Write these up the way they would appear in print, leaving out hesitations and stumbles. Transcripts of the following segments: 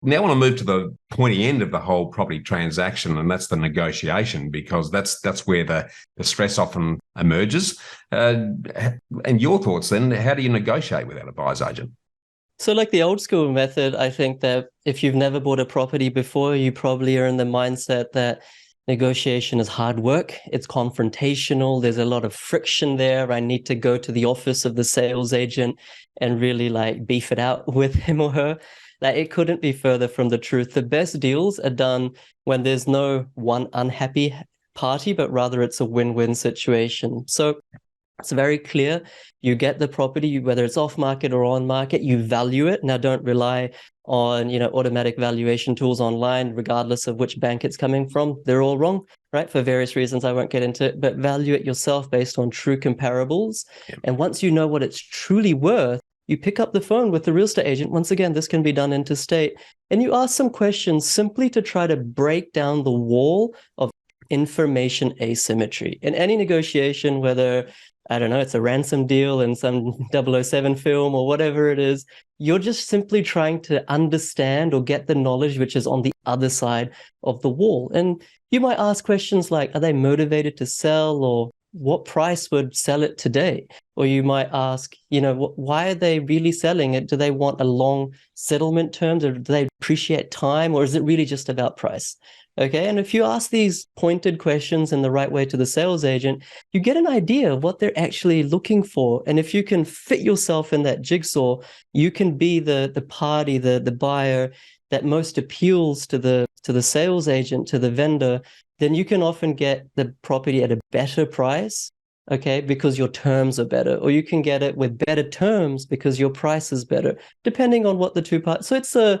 Now I want to move to the pointy end of the whole property transaction, and that's the negotiation, because that's where the stress often emerges. And your thoughts then, how do you negotiate without a buyer's agent? So like the old school method, I think that if you've never bought a property before, you probably are in the mindset that negotiation is hard work. It's confrontational. There's a lot of friction there. I need to go to the office of the sales agent and really like beef it out with him or her. Like it couldn't be further from the truth. The best deals are done when there's no one unhappy party, but rather it's a win-win situation. So it's very clear. You get the property, whether it's off market or on market, you value it. Now, don't rely on, automatic valuation tools online, regardless of which bank it's coming from. They're all wrong, right? For various reasons I won't get into it, but value it yourself based on true comparables. Yep. And once you know what it's truly worth, you pick up the phone with the real estate agent. Once again, this can be done interstate. And you ask some questions simply to try to break down the wall of information asymmetry. In any negotiation, whether I don't know, it's a ransom deal in some 007 film or whatever it is, you're just simply trying to understand or get the knowledge which is on the other side of the wall. And you might ask questions like, are they motivated to sell, or what price would sell it today? Or you might ask, why are they really selling it? Do they want a long settlement terms, or do they appreciate time, or is it really just about price? Okay. And if you ask these pointed questions in the right way to the sales agent, you get an idea of what they're actually looking for. And if you can fit yourself in that jigsaw, you can be the party, the buyer that most appeals to the sales agent, to the vendor. Then you can often get the property at a better price, okay, because your terms are better, or you can get it with better terms because your price is better, depending on what the two parts. So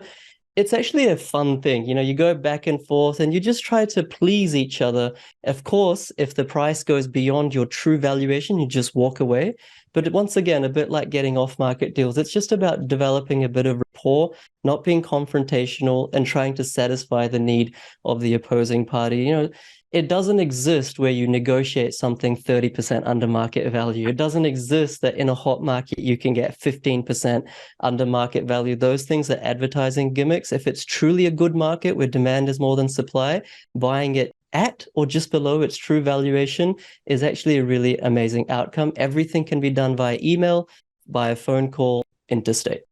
it's actually a fun thing. You go back and forth and you just try to please each other. Of course, if the price goes beyond your true valuation, you just walk away. But once again, a bit like getting off-market deals, it's just about developing a bit of rapport, not being confrontational, and trying to satisfy the need of the opposing party. It doesn't exist where you negotiate something 30% under market value. It doesn't exist that in a hot market you can get 15% under market value. Those things are advertising gimmicks. If it's truly a good market where demand is more than supply, buying it at or just below its true valuation is actually a really amazing outcome. Everything can be done via email, by a phone call, interstate.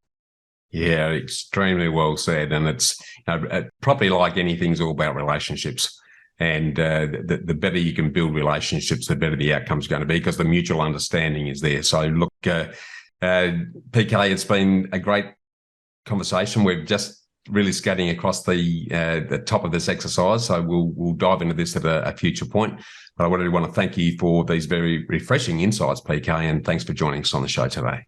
Yeah, extremely well said. And it's property, like anything, is all about relationships. And the better you can build relationships, the better the outcome's going to be, because the mutual understanding is there. So look, PK, it's been a great conversation. We're just really skating across the top of this exercise. So we'll dive into this at a future point. But I really want to thank you for these very refreshing insights, PK, and thanks for joining us on the show today.